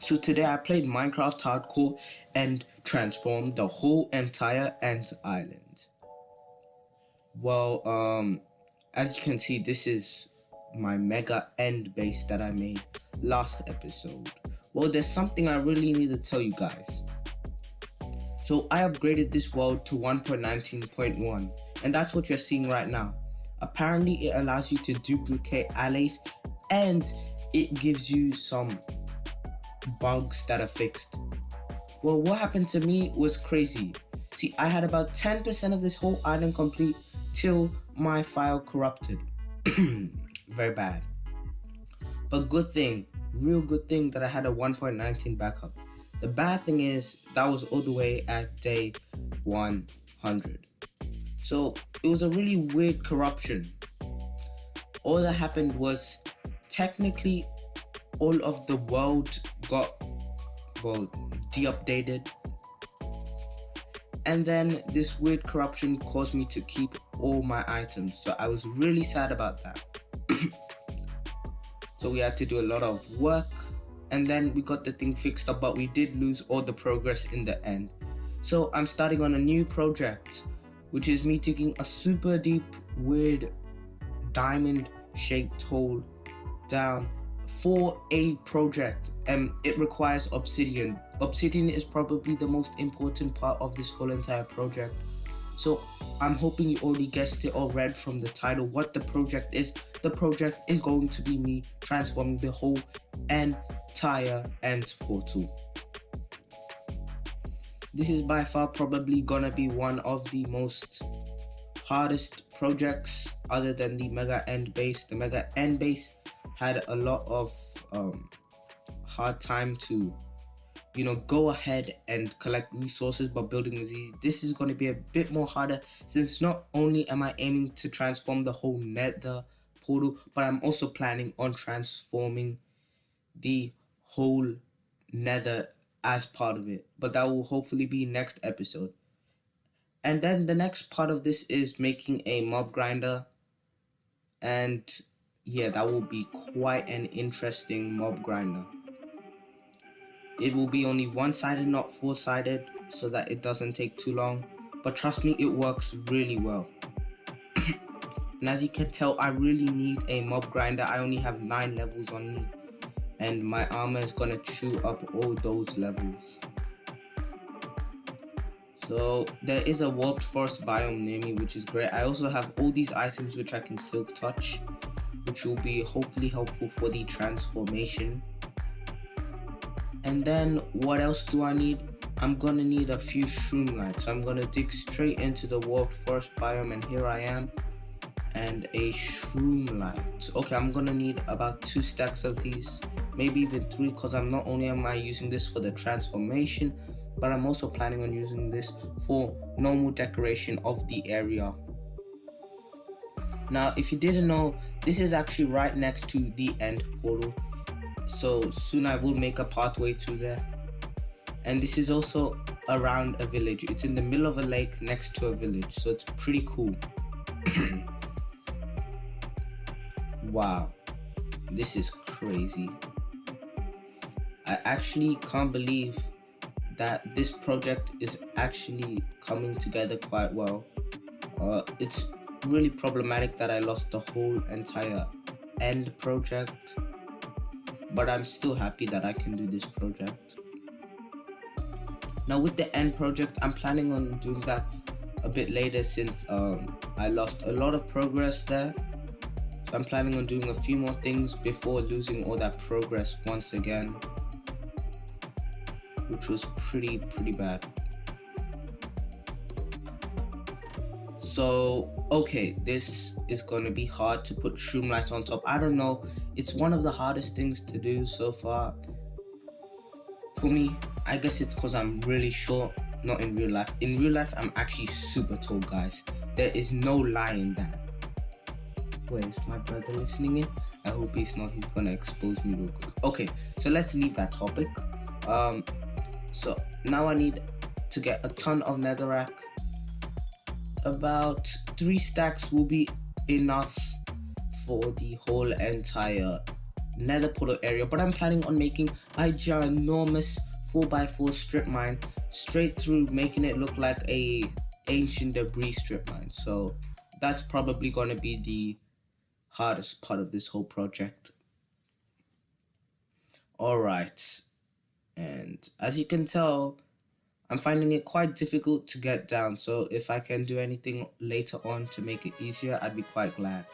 So today I played Minecraft Hardcore and transformed the whole entire Ant Island. Well, as you can see, this is my mega end base that I made last episode. Well, there's something I really need to tell you guys. So I upgraded this world to 1.19.1, and that's what you're seeing right now. Apparently it allows you to duplicate alleys, and it gives you some bugs that are fixed. Well, what happened to me was crazy. See, I had about 10% of this whole island complete till my file corrupted. Very bad. But good thing, real good thing that I had a 1.19 backup. The bad thing is that was all the way at day 100. So it was a really weird corruption. All that happened was technically all of the world got de-updated, and then this weird corruption caused me to keep all my items, so I was really sad about that. So we had to do a lot of work, and then we got the thing fixed up, but we did lose all the progress in the end. So I'm starting on a new project, which is me digging a super deep weird diamond shaped hole down for a project, and it requires obsidian. Obsidian is probably the most important part of this whole entire project. So I'm hoping you already guessed it or read from the title what the project is. The project is going to be me transforming the whole entire end portal. This is by far probably gonna be one of the most hardest projects other than the mega end base. The mega end base had a lot of hard time to go ahead and collect resources, but building is easy. This is going to be a bit more harder, since not only am I aiming to transform the whole Nether portal, but I'm also planning on transforming the whole Nether as part of it, but that will hopefully be next episode. And then the next part of this is making a mob grinder, and yeah, that will be quite an interesting mob grinder. It will be only one-sided, not four-sided, so that it doesn't take too long. But trust me, it works really well. And as you can tell, I really need a mob grinder. I only have 9 levels on me, and my armor is gonna chew up all those levels. So there is a warped forest biome near me, which is great. I also have all these items which I can silk touch, which will be hopefully helpful for the transformation. And then what else do I need? I'm gonna need a few shroom lights. So I'm gonna dig straight into the warped forest biome, and here I am, and a shroom light. Okay, I'm gonna need about 2 stacks of these, maybe even 3, because not only am I using this for the transformation, but I'm also planning on using this for normal decoration of the area. Now, if you didn't know, this is actually right next to the end portal, so soon I will make a pathway to there. And this is also around a village. It's in the middle of a lake next to a village, so it's pretty cool. Wow, this is crazy. I actually can't believe that this project is actually coming together quite well. It's really problematic that I lost the whole entire end project, but I'm still happy that I can do this project. Now with the end project, I'm planning on doing that a bit later, since I lost a lot of progress there. So I'm planning on doing a few more things before losing all that progress once again, which was pretty bad. So okay, this is gonna be hard to put shroom lights on top. I don't know, it's one of the hardest things to do so far for me. I guess it's because I'm really short, not in real life. In real life, I'm actually super tall, guys. There is no lie in that. Wait, is my brother listening in? I hope he's not. He's gonna expose me real quick. Okay, so let's leave that topic. So now I need to get a ton of netherrack. About 3 stacks will be enough for the whole entire nether portal area, but I'm planning on making a ginormous 4x4 strip mine straight through, making it look like a ancient debris strip mine. So that's probably going to be the hardest part of this whole project. Alright, and as you can tell, I'm finding it quite difficult to get down, so if I can do anything later on to make it easier, I'd be quite glad.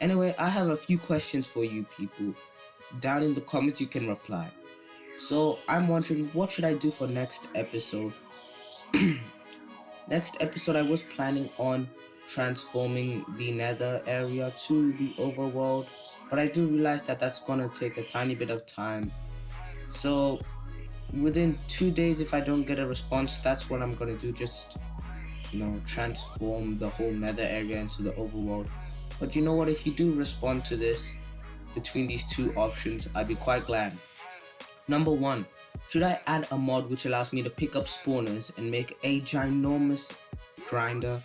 Anyway, I have a few questions for you people. Down in the comments you can reply. So I'm wondering, what should I do for next episode? Next episode I was planning on transforming the nether area to the overworld, but I do realize that that's gonna take a tiny bit of time. So within 2 days, if I don't get a response, that's what I'm gonna do. Just, transform the whole nether area into the overworld. But you know what, if you do respond to this between these two options, I'd be quite glad. Number 1, should I add a mod which allows me to pick up spawners and make a ginormous grinder,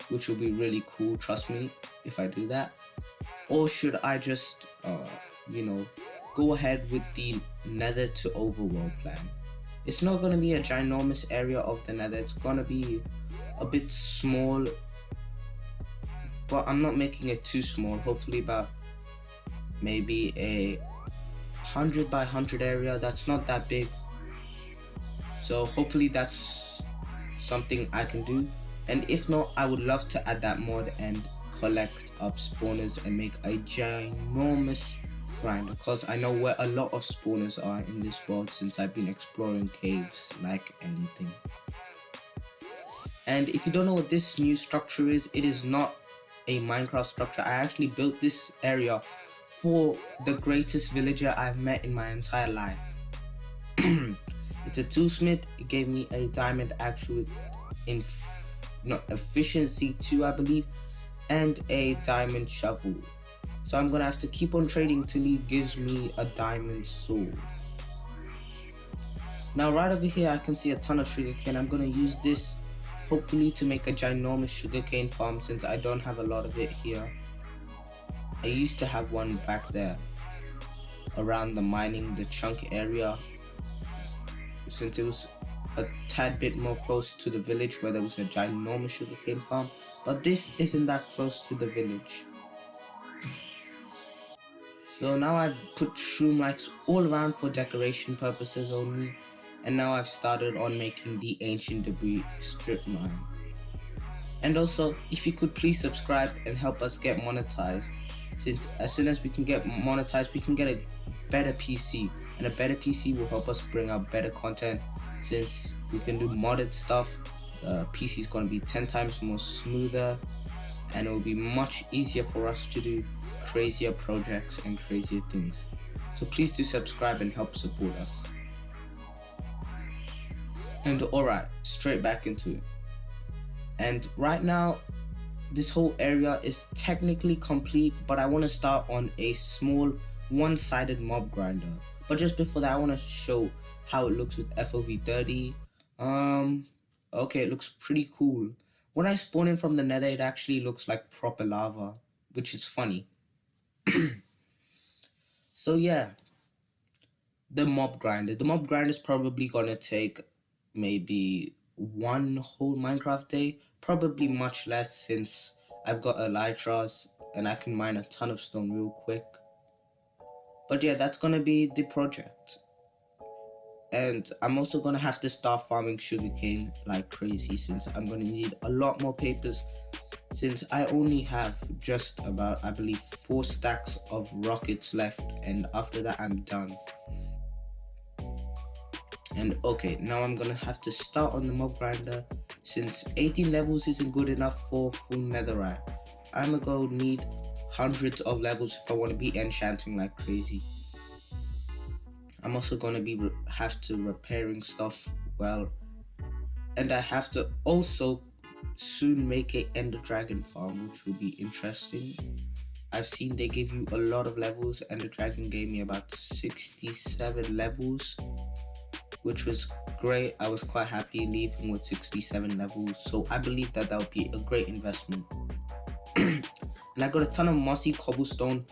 which will be really cool, trust me, if I do that? Or should I just go ahead with the nether to overworld plan? It's not going to be a ginormous area of the nether, it's going to be a bit small, but I'm not making it too small. Hopefully about maybe a 100 by 100 area. That's not that big, so hopefully that's something I can do. And if not, I would love to add that mod and collect up spawners and make a ginormous grinder, because I know where a lot of spawners are in this world since I've been exploring caves like anything. And if you don't know what this new structure is, it is not a Minecraft structure. I actually built this area for the greatest villager I've met in my entire life. It's a toolsmith. It gave me a diamond axe with efficiency 2, I believe, and a diamond shovel. So I'm gonna have to keep on trading till he gives me a diamond sword. Now right over here I can see a ton of sugarcane. I'm gonna use this hopefully to make a ginormous sugarcane farm, since I don't have a lot of it here. I used to have one back there around the chunk area, since it was a tad bit more close to the village where there was a ginormous sugarcane farm, but this isn't that close to the village. So now I've put shroom lights all around for decoration purposes only, and now I've started on making the ancient debris strip mine. And also, if you could please subscribe and help us get monetized, since as soon as we can get monetized, we can get a better PC, and a better PC will help us bring out better content. Since we can do modded stuff, the PC is going to be 10 times more smoother, and it will be much easier for us to do crazier projects and crazier things. So please do subscribe and help support us. And alright, straight back into it. And right now, this whole area is technically complete, but I want to start on a small one-sided mob grinder. But just before that, I want to show how it looks with FOV 30. Okay, it looks pretty cool. When I spawn in from the nether, it actually looks like proper lava, which is funny. So yeah, the mob grinder. The mob grinder is probably gonna take maybe one whole Minecraft day, probably much less, since I've got elytras and I can mine a ton of stone real quick. But yeah, that's gonna be the project. And I'm also gonna have to start farming sugarcane like crazy, since I'm gonna need a lot more papers, since I only have just about, I believe, 4 stacks of rockets left, and after that I'm done. And okay, now I'm gonna have to start on the mob grinder, since 18 levels isn't good enough for full netherite. I'm gonna need hundreds of levels if I want to be enchanting like crazy. I'm also gonna have to repairing stuff well, and I have to also soon make a ender dragon farm, which will be interesting. I've seen they give you a lot of levels. Ender dragon gave me about 67 levels, which was great. I was quite happy leaving with 67 levels, so I believe that would be a great investment. And I got a ton of mossy cobblestone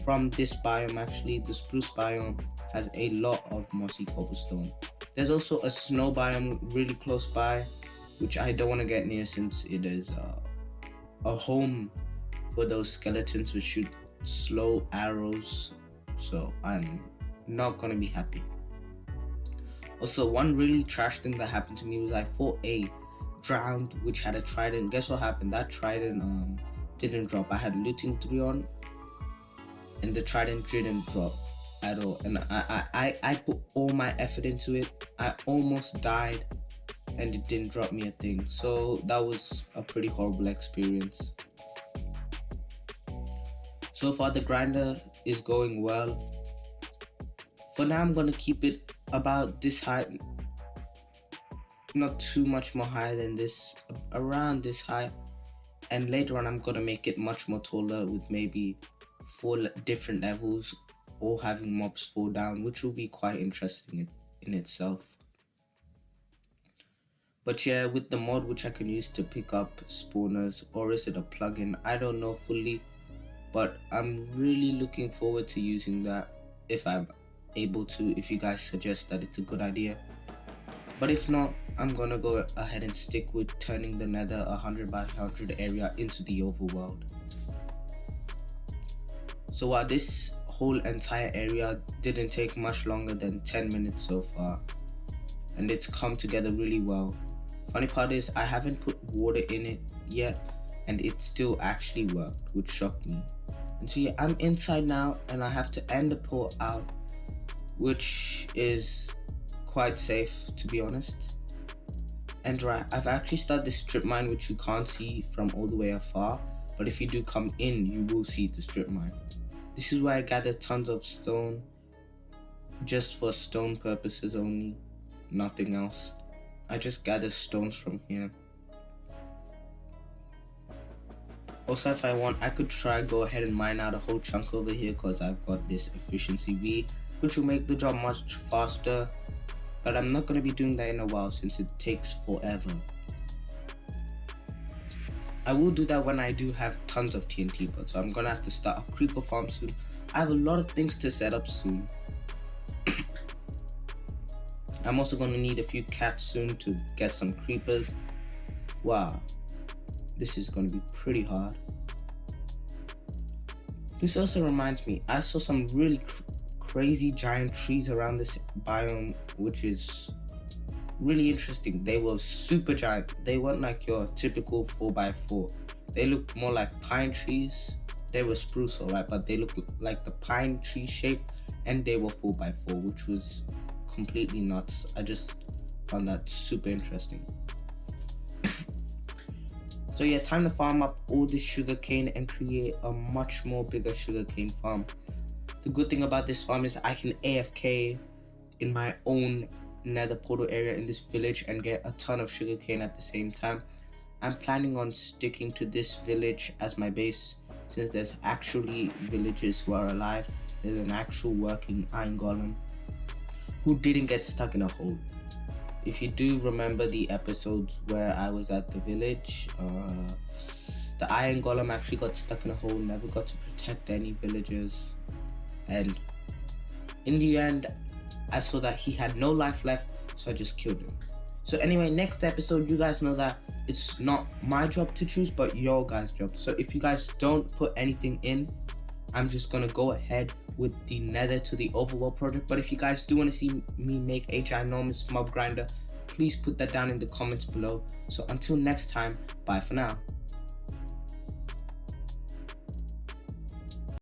from this biome. Actually, the spruce biome has a lot of mossy cobblestone. There's also a snow biome really close by, which I don't want to get near since it is a home for those skeletons which shoot slow arrows, so I'm not gonna be happy. Also, one really trash thing that happened to me was I fought a drowned which had a trident. Guess what happened? That trident didn't drop. I had looting 3 on, and the trident didn't drop at all. And I put all my effort into it. I almost died, and it didn't drop me a thing. So that was a pretty horrible experience. So far, the grinder is going well. For now, I'm gonna keep it about this height, not too much more higher than this, around this height. And later on, I'm gonna make it much more taller with maybe 4 different levels, or having mobs fall down, which will be quite interesting in itself. But yeah, with the mod which I can use to pick up spawners, or is it a plugin? I don't know fully, but I'm really looking forward to using that if I'm able to, if you guys suggest that it's a good idea. But if not, I'm gonna go ahead and stick with turning the Nether 100 by 100 area into the overworld. So while this whole entire area didn't take much longer than 10 minutes so far, and it's come together really well. Funny part is I haven't put water in it yet, and it still actually worked, which shocked me. And so yeah, I'm inside now, and I have to end the port out, which is quite safe, to be honest. And right, I've actually started this strip mine, which you can't see from all the way afar, but if you do come in, you will see the strip mine. This is where I gather tons of stone, just for stone purposes only, nothing else. I just gather stones from here. Also, if I want, I could try go ahead and mine out a whole chunk over here, because I've got this efficiency V, which will make the job much faster. But I'm not going to be doing that in a while since it takes forever. I will do that when I do have tons of TNT, but so I'm going to have to start a creeper farm soon. I have a lot of things to set up soon. I'm also going to need a few cats soon to get some creepers. Wow, this is going to be pretty hard. This also reminds me, I saw some really crazy giant trees around this biome, which is really interesting. They were super giant. They weren't like your typical 4x4. They looked more like pine trees. They were spruce, alright, but they looked like the pine tree shape, and they were 4x4, which was completely nuts. I just found that super interesting. So yeah, time to farm up all this sugarcane and create a much more bigger sugarcane farm. The good thing about this farm is I can AFK in my own nether portal area in this village and get a ton of sugarcane at the same time. I'm planning on sticking to this village as my base, since there's actually villagers who are alive. There's an actual working iron golem who didn't get stuck in a hole. If you do remember the episodes where I was at the village, the iron golem actually got stuck in a hole, never got to protect any villagers, and in the end I saw that he had no life left, so I just killed him. So anyway, next episode, you guys know that it's not my job to choose, but your guys' job. So if you guys don't put anything in, I'm just gonna go ahead with the Nether to the overworld project. But if you guys do want to see me make a ginormous mob grinder, please put that down in the comments below. So until next time, bye for now.